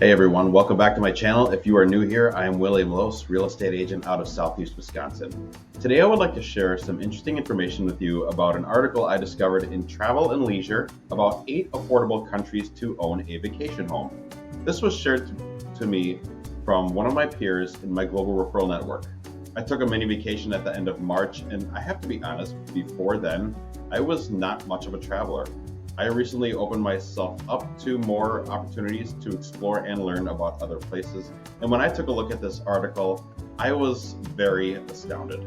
Hey everyone, welcome back to my channel. If you are new here, I am Willie Los, real estate agent out of Southeast Wisconsin. Today I would like to share some interesting information with you about an article I discovered in Travel and Leisure about 8 affordable countries to own a vacation home. This was shared to me from one of my peers in my global referral network. I took a mini vacation at the end of March, and I have to be honest, before then, I was not much of a traveler. I recently opened myself up to more opportunities to explore and learn about other places. And when I took a look at this article, I was very astounded.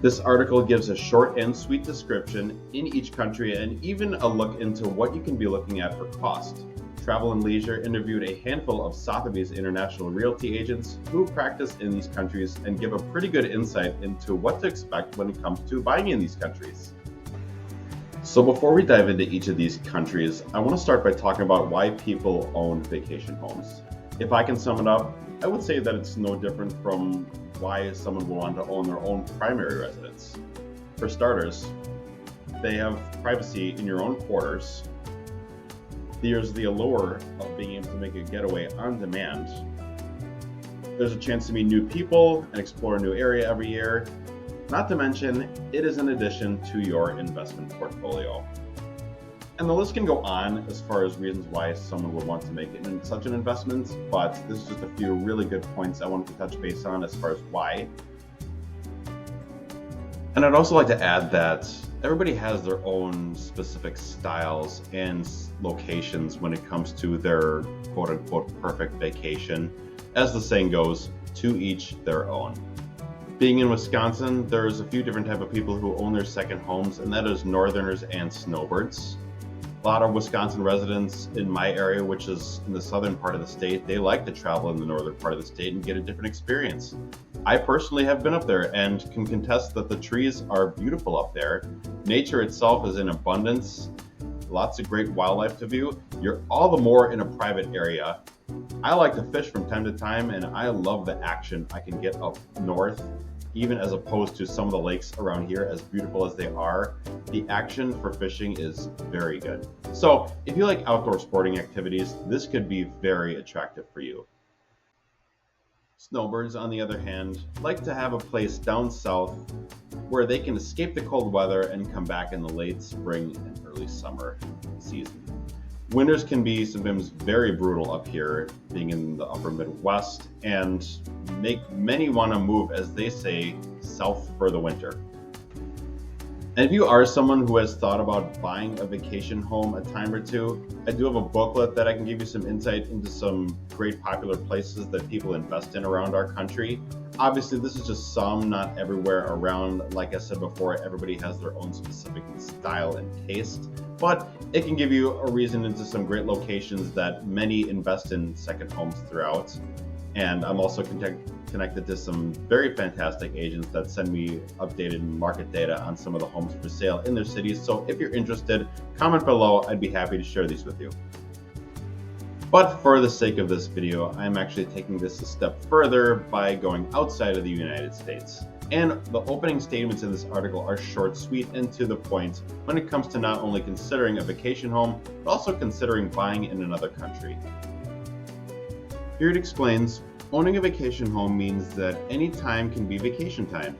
This article gives a short and sweet description in each country and even a look into what you can be looking at for cost. Travel and Leisure interviewed a handful of Sotheby's International Realty agents who practice in these countries and give a pretty good insight into what to expect when it comes to buying in these countries. So before we dive into each of these countries, I want to start by talking about why people own vacation homes. If I can sum it up, I would say that it's no different from why someone would want to own their own primary residence. For starters, they have privacy in your own quarters. There's the allure of being able to make a getaway on demand. There's a chance to meet new people and explore a new area every year. Not to mention, it is an addition to your investment portfolio. And the list can go on as far as reasons why someone would want to make it in such an investment, but this is just a few really good points I wanted to touch base on as far as why. And I'd also like to add that everybody has their own specific styles and locations when it comes to their quote-unquote perfect vacation. As the saying goes, to each their own. Being in Wisconsin, there's a few different type of people who own their second homes, and that is northerners and snowbirds. A lot of Wisconsin residents in my area, which is in the southern part of the state, they like to travel in the northern part of the state and get a different experience. I personally have been up there and can contest that the trees are beautiful up there. Nature itself is in abundance, lots of great wildlife to view. You're all the more in a private area. I like to fish from time to time, and I love the action I can get up north. Even as opposed to some of the lakes around here, as beautiful as they are, the action for fishing is very good. So if you like outdoor sporting activities, this could be very attractive for you. Snowbirds, on the other hand, like to have a place down south where they can escape the cold weather and come back in the late spring and early summer season. Winters can be sometimes very brutal up here, being in the upper Midwest, and make many want to move, as they say, south for the winter. And if you are someone who has thought about buying a vacation home a time or two, I do have a booklet that I can give you some insight into some great popular places that people invest in around our country. Obviously, this is just some, not everywhere around. Like I said before, everybody has their own specific style and taste, but it can give you a reason into some great locations that many invest in second homes throughout. And I'm also connected to some very fantastic agents that send me updated market data on some of the homes for sale in their cities. So if you're interested, comment below. I'd be happy to share these with you. But for the sake of this video, I'm actually taking this a step further by going outside of the United States. And the opening statements in this article are short, sweet, and to the point when it comes to not only considering a vacation home, but also considering buying in another country. Here it explains, owning a vacation home means that any time can be vacation time.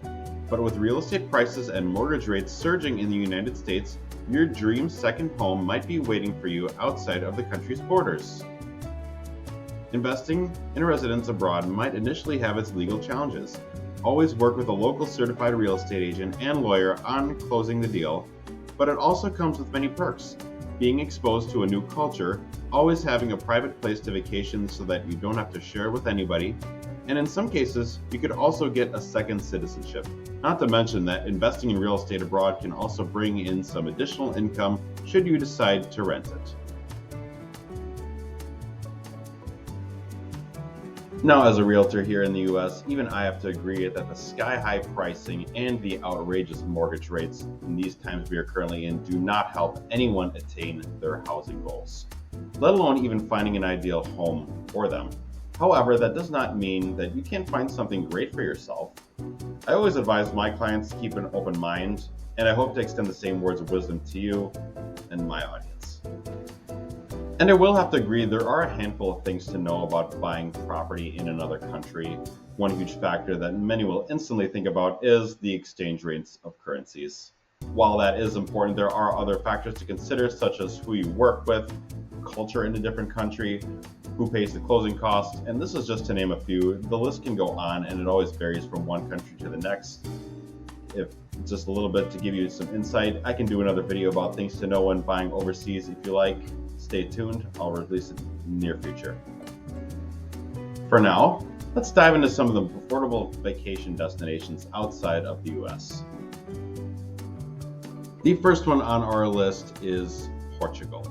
But with real estate prices and mortgage rates surging in the United States, your dream second home might be waiting for you outside of the country's borders. Investing in a residence abroad might initially have its legal challenges. Always work with a local certified real estate agent and lawyer on closing the deal, but it also comes with many perks. Being exposed to a new culture, always having a private place to vacation so that you don't have to share with anybody, and in some cases, you could also get a second citizenship. Not to mention that investing in real estate abroad can also bring in some additional income should you decide to rent it. Now, as a realtor here in the US, even I have to agree that the sky-high pricing and the outrageous mortgage rates in these times we are currently in do not help anyone attain their housing goals, let alone even finding an ideal home for them. However, that does not mean that you can't find something great for yourself. I always advise my clients to keep an open mind, and I hope to extend the same words of wisdom to you and my audience. And I will have to agree, there are a handful of things to know about buying property in another country. One huge factor that many will instantly think about is the exchange rates of currencies. While that is important, there are other factors to consider, such as who you work with, culture in a different country, who pays the closing costs, and this is just to name a few. The list can go on, and it always varies from one country to the next. If just a little bit to give you some insight, I can do another video about things to know when buying overseas if you like. Stay tuned, I'll release it in the near future. For now, let's dive into some of the affordable vacation destinations outside of the US. The first one on our list is Portugal.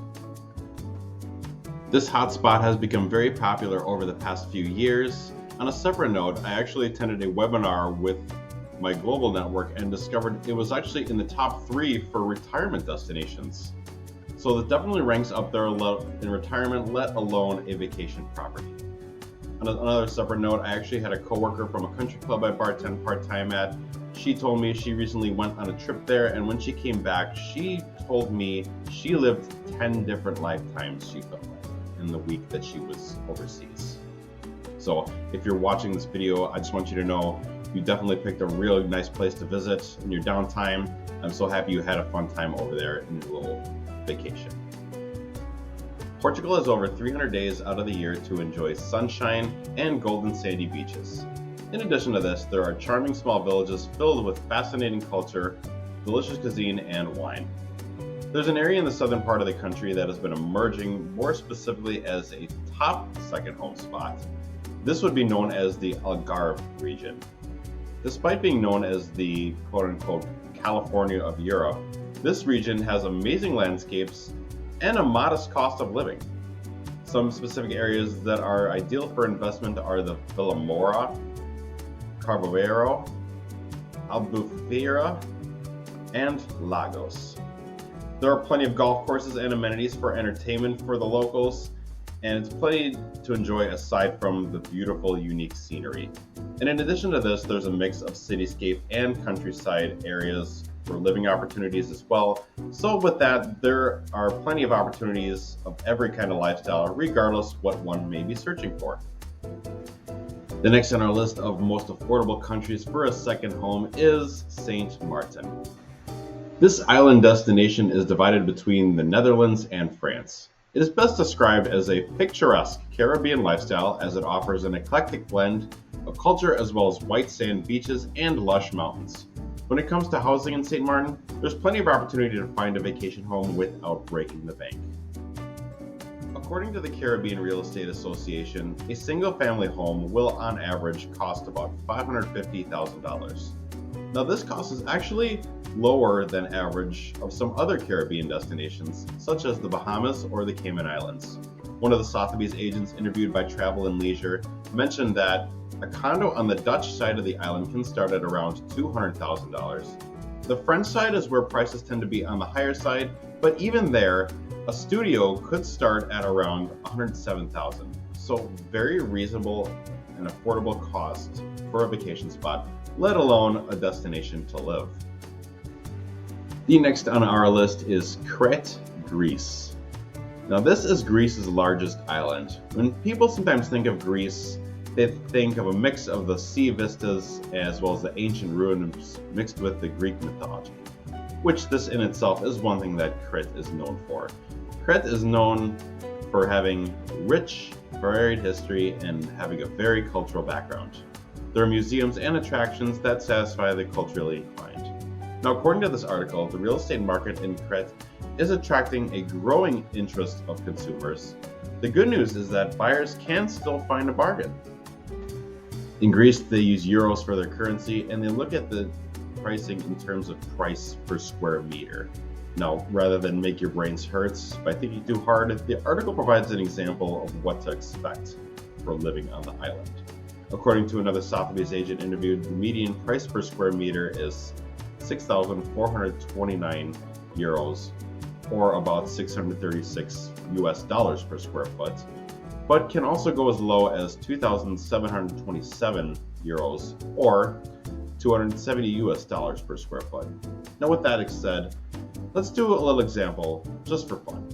This hotspot has become very popular over the past few years. On a separate note, I actually attended a webinar with my global network and discovered it was actually in the top 3 for retirement destinations. So it definitely ranks up there in retirement, let alone a vacation property. On another separate note, I actually had a coworker from a country club I bartend part-time at. She told me she recently went on a trip there, and when she came back, she told me she lived 10 different lifetimes, she felt like, in the week that she was overseas. So if you're watching this video, I just want you to know you definitely picked a really nice place to visit in your downtime. I'm so happy you had a fun time over there in your little vacation. Portugal has over 300 days out of the year to enjoy sunshine and golden sandy beaches. In addition to this, there are charming small villages filled with fascinating culture, delicious cuisine, and wine. There's an area in the southern part of the country that has been emerging more specifically as a top second home spot. This would be known as the Algarve region. Despite being known as the quote-unquote California of Europe, this region has amazing landscapes and a modest cost of living. Some specific areas that are ideal for investment are the Vila Moura, Carvoeiro, Albufeira, and Lagos. There are plenty of golf courses and amenities for entertainment for the locals, and it's plenty to enjoy aside from the beautiful, unique scenery. And in addition to this, there's a mix of cityscape and countryside areas for living opportunities as well. So with that, there are plenty of opportunities of every kind of lifestyle, regardless what one may be searching for. The next on our list of most affordable countries for a second home is Saint Martin. This island destination is divided between the Netherlands and France. It is best described as a picturesque Caribbean lifestyle as it offers an eclectic blend of culture as well as white sand beaches and lush mountains. When it comes to housing in St. Martin, there's plenty of opportunity to find a vacation home without breaking the bank. According to the Caribbean Real Estate Association, a single-family home will on average cost about $550,000. Now this cost is actually lower than average of some other Caribbean destinations, such as the Bahamas or the Cayman Islands. One of the Sotheby's agents interviewed by Travel and Leisure mentioned that a condo on the Dutch side of the island can start at around $200,000. The French side is where prices tend to be on the higher side, but even there, a studio could start at around $107,000. So very reasonable and affordable cost for a vacation spot, let alone a destination to live. The next on our list is Crete, Greece. Now this is Greece's largest island. When people sometimes think of Greece, they think of a mix of the sea vistas as well as the ancient ruins mixed with the Greek mythology, which this in itself is one thing that Crete is known for. Crete is known for having rich, varied history and having a very cultural background. There are museums and attractions that satisfy the culturally inclined. Now, according to this article, the real estate market in Crete is attracting a growing interest of consumers. The good news is that buyers can still find a bargain. In Greece, they use euros for their currency, and they look at the pricing in terms of price per square meter. Now, rather than make your brains hurt by thinking too hard, the article provides an example of what to expect for living on the island. According to another Sotheby's agent interviewed, the median price per square meter is 6,429 euros, or about $636 per square foot, but can also go as low as 2,727 euros, or $270 per square foot. Now with that said, let's do a little example just for fun.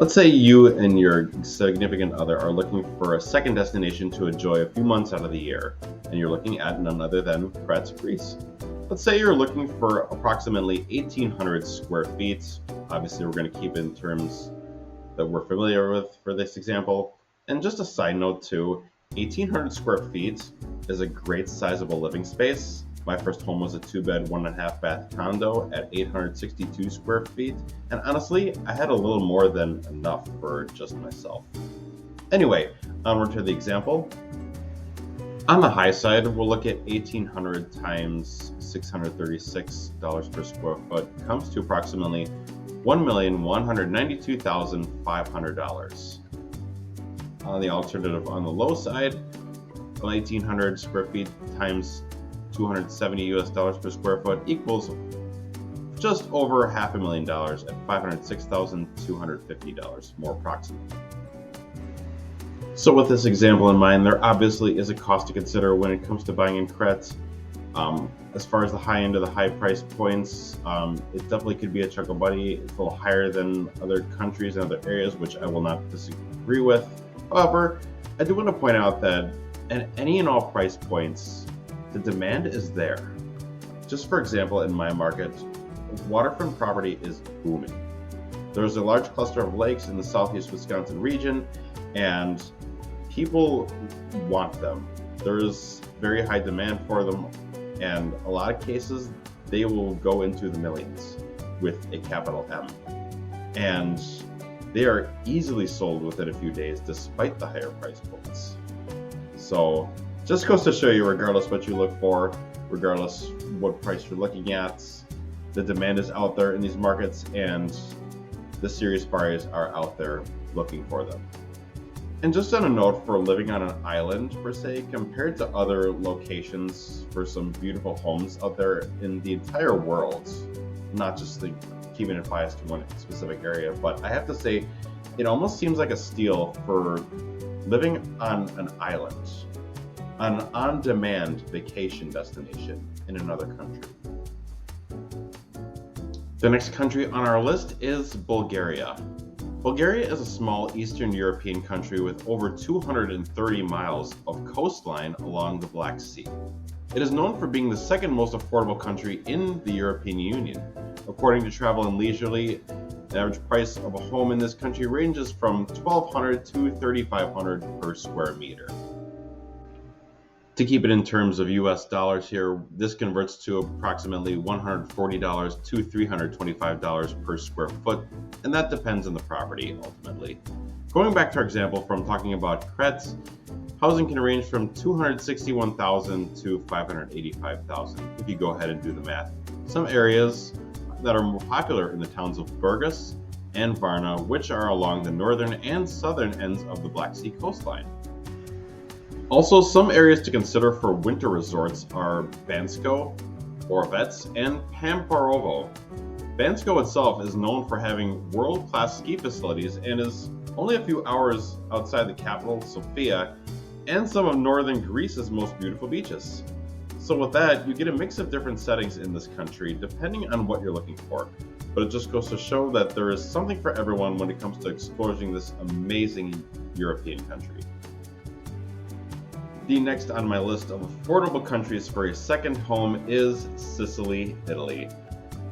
Let's say you and your significant other are looking for a second destination to enjoy a few months out of the year, and you're looking at none other than Crete, Greece. Let's say you're looking for approximately 1,800 square feet. Obviously, we're going to keep it in terms that we're familiar with for this example. And just a side note too, 1,800 square feet is a great sizable living space. My first home was a 2-bed, 1.5 bath condo at 862 square feet, and honestly, I had a little more than enough for just myself. Anyway, onward to the example. On the high side, we'll look at 1,800 times $636 per square foot comes to approximately $1,192,500. On the alternative, on the low side, 1,800 square feet times $270 per square foot equals just over $500,000 at $506,250, more approximately. So with this example in mind, there obviously is a cost to consider when it comes to buying in Crete. As far as the high end of the high price points, it definitely could be a chuckle buddy. It's a little higher than other countries and other areas, which I will not disagree with. However, I do want to point out that at any and all price points, the demand is there. Just for example, in my market, waterfront property is booming. There's a large cluster of lakes in the southeast Wisconsin region, and people want them. There's very high demand for them, and a lot of cases, they will go into the millions with a capital M. And they are easily sold within a few days despite the higher price points. So just goes to show you, regardless what you look for, regardless what price you're looking at, the demand is out there in these markets, and the serious buyers are out there looking for them. And just on a note, for living on an island per se, compared to other locations for some beautiful homes out there in the entire world, not just keeping it biased to one specific area, but I have to say, it almost seems like a steal for living on an island, an on-demand vacation destination in another country. The next country on our list is Bulgaria. Bulgaria is a small Eastern European country with over 230 miles of coastline along the Black Sea. It is known for being the second most affordable country in the European Union. According to Travel and Leisurely, the average price of a home in this country ranges from $1,200 to $3,500 per square meter. To keep it in terms of US dollars here, this converts to approximately $140 to $325 per square foot, and that depends on the property ultimately. Going back to our example from talking about Crete, housing can range from $261,000 to $585,000 if you go ahead and do the math. Some areas that are more popular in the towns of Burgas and Varna, which are along the northern and southern ends of the Black Sea coastline. Also, some areas to consider for winter resorts are Bansko, Orovets, and Pamporovo. Bansko itself is known for having world-class ski facilities and is only a few hours outside the capital, Sofia, and some of northern Greece's most beautiful beaches. So with that, you get a mix of different settings in this country depending on what you're looking for. But it just goes to show that there is something for everyone when it comes to exploring this amazing European country. The next on my list of affordable countries for a second home is Sicily, Italy.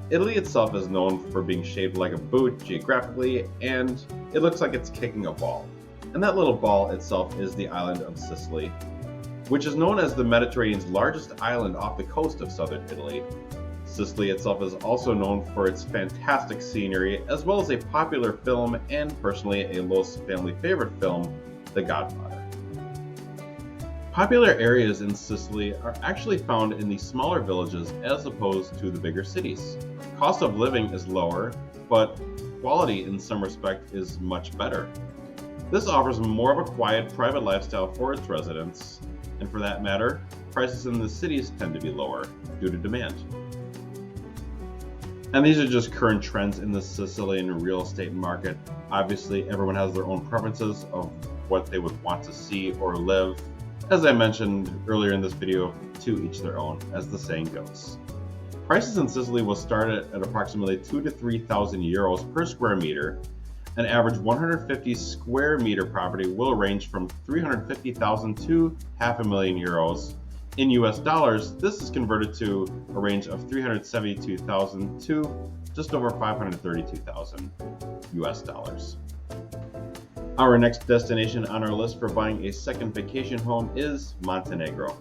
Italy itself is known for being shaped like a boot geographically, and it looks like it's kicking a ball. And that little ball itself is the island of Sicily, which is known as the Mediterranean's largest island off the coast of southern Italy. Sicily itself is also known for its fantastic scenery, as well as a popular film and personally a Los family favorite film, The Godfather. Popular areas in Sicily are actually found in the smaller villages as opposed to the bigger cities. Cost of living is lower, but quality in some respect is much better. This offers more of a quiet, private lifestyle for its residents, and for that matter, prices in the cities tend to be lower due to demand. And these are just current trends in the Sicilian real estate market. Obviously, everyone has their own preferences of what they would want to see or live. As I mentioned earlier in this video, to each their own, as the saying goes. Prices in Sicily will start at approximately 2,000 to 3,000 euros per square meter, An average 150 square meter property will range from 350,000 to half a million euros. In US dollars, this is converted to a range of 372,000 to just over 532,000 US dollars. Our next destination on our list for buying a second vacation home is Montenegro.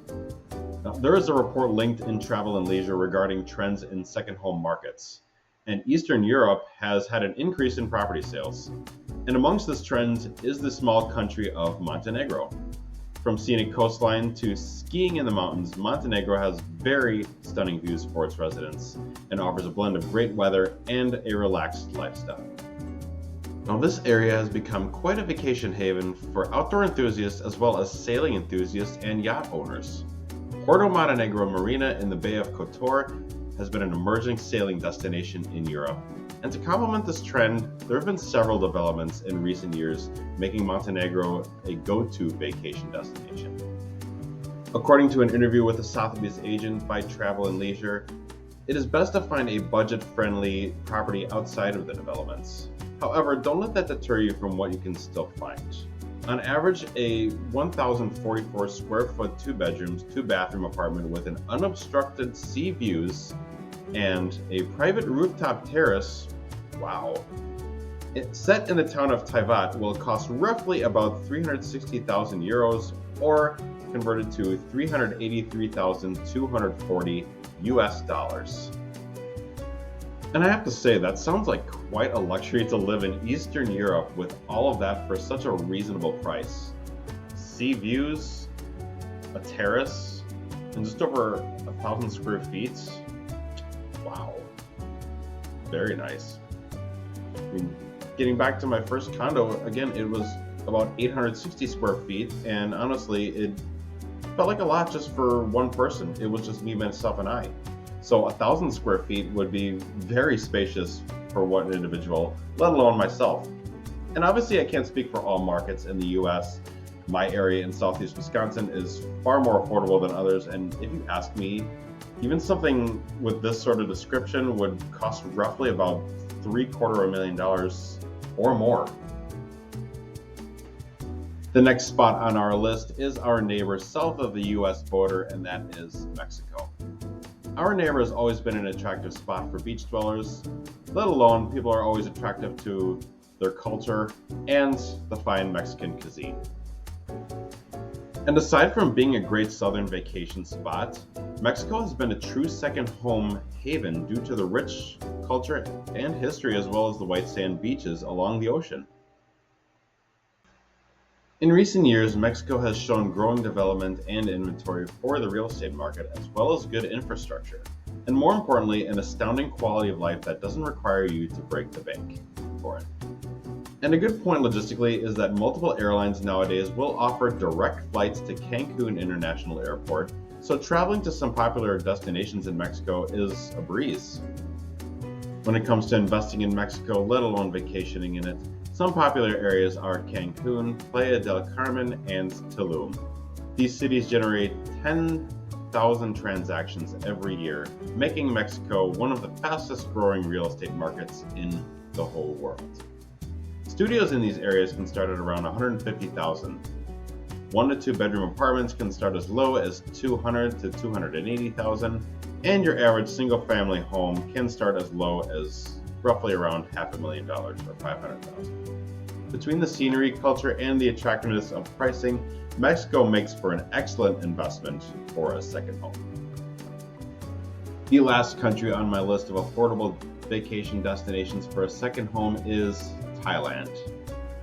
Now, there is a report linked in Travel and Leisure regarding trends in second home markets, and Eastern Europe has had an increase in property sales. And amongst this trend is the small country of Montenegro. From scenic coastline to skiing in the mountains, Montenegro has very stunning views for its residents and offers a blend of great weather and a relaxed lifestyle. Now, this area has become quite a vacation haven for outdoor enthusiasts as well as sailing enthusiasts and yacht owners. Porto Montenegro Marina in the Bay of Kotor has been an emerging sailing destination in Europe. And to complement this trend, there have been several developments in recent years making Montenegro a go-to vacation destination. According to an interview with a Sotheby's agent by Travel and Leisure, it is best to find a budget-friendly property outside of the developments. However, don't let that deter you from what you can still find. On average, a 1,044 square foot, 2 bedrooms, 2 bathroom apartment with an unobstructed sea views and a private rooftop terrace, wow, it's set in the town of Tivat, will cost roughly about 360,000 euros or converted to 383,240 US dollars. And I have to say, that sounds like quite a luxury to live in Eastern Europe with all of that for such a reasonable price. Sea views, a terrace, and just over 1,000 square feet. Wow. Very nice. I mean, getting back to my first condo, again, it was about 860 square feet, and honestly, it felt like a lot just for one person. It was just me, myself, and I. So 1,000 square feet would be very spacious for one individual, let alone myself. And obviously I can't speak for all markets in the US. My area in Southeast Wisconsin is far more affordable than others, and if you ask me, even something with this sort of description would cost roughly about $750,000 or more. The next spot on our list is our neighbor south of the US border, and that is Mexico. Our neighbor has always been an attractive spot for beach dwellers, let alone people are always attractive to their culture and the fine Mexican cuisine. And aside from being a great southern vacation spot, Mexico has been a true second home haven due to the rich culture and history as well as the white sand beaches along the ocean. In recent years, Mexico has shown growing development and inventory for the real estate market, as well as good infrastructure, and more importantly, an astounding quality of life that doesn't require you to break the bank for it. And a good point logistically is that multiple airlines nowadays will offer direct flights to Cancun International Airport, so traveling to some popular destinations in Mexico is a breeze. When it comes to investing in Mexico, let alone vacationing in it, some popular areas are Cancun, Playa del Carmen, and Tulum. These cities generate 10,000 transactions every year, making Mexico one of the fastest growing real estate markets in the whole world. Studios in these areas can start at around 150,000. 1 to 2 bedroom apartments can start as low as 200 to 280,000, and your average single family home can start as low as roughly around $500,000 or $500,000. Between the scenery, culture, and the attractiveness of pricing, Mexico makes for an excellent investment for a second home. The last country on my list of affordable vacation destinations for a second home is Thailand.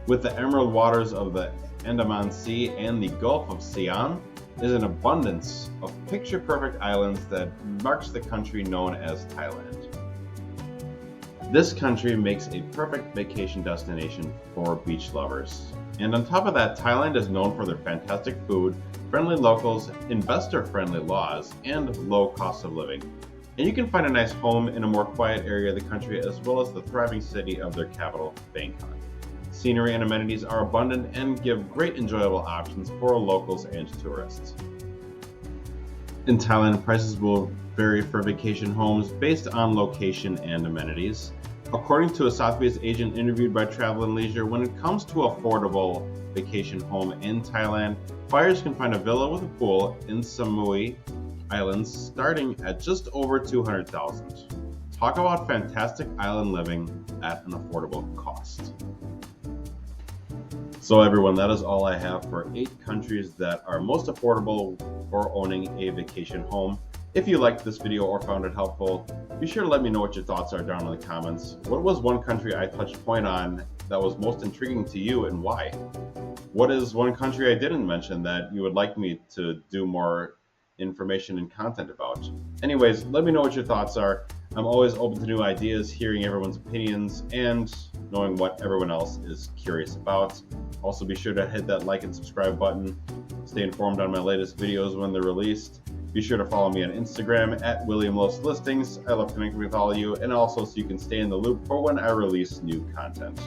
With the emerald waters of the Andaman Sea and the Gulf of Siam, is an abundance of picture-perfect islands that marks the country known as Thailand. This country makes a perfect vacation destination for beach lovers. And on top of that, Thailand is known for their fantastic food, friendly locals, investor-friendly laws, and low cost of living. And you can find a nice home in a more quiet area of the country as well as the thriving city of their capital, Bangkok. Scenery and amenities are abundant and give great enjoyable options for locals and tourists. In Thailand, prices will vary for vacation homes based on location and amenities. According to a Southeast agent interviewed by Travel and Leisure, when it comes to affordable vacation home in Thailand, buyers can find a villa with a pool in Samui Islands starting at just over $200,000. Talk about fantastic island living at an affordable cost. So everyone, that is all I have for 8 countries that are most affordable for owning a vacation home. If you liked this video or found it helpful, be sure to let me know what your thoughts are down in the comments. What was one country I touched point on that was most intriguing to you and why? What is one country I didn't mention that you would like me to do more information and content about? Anyways, let me know what your thoughts are. I'm always open to new ideas, hearing everyone's opinions, and knowing what everyone else is curious about. Also, be sure to hit that like and subscribe button. Stay informed on my latest videos when they're released. Be sure to follow me on Instagram at William Los Listings. I love connecting with all of you, and also so you can stay in the loop for when I release new content.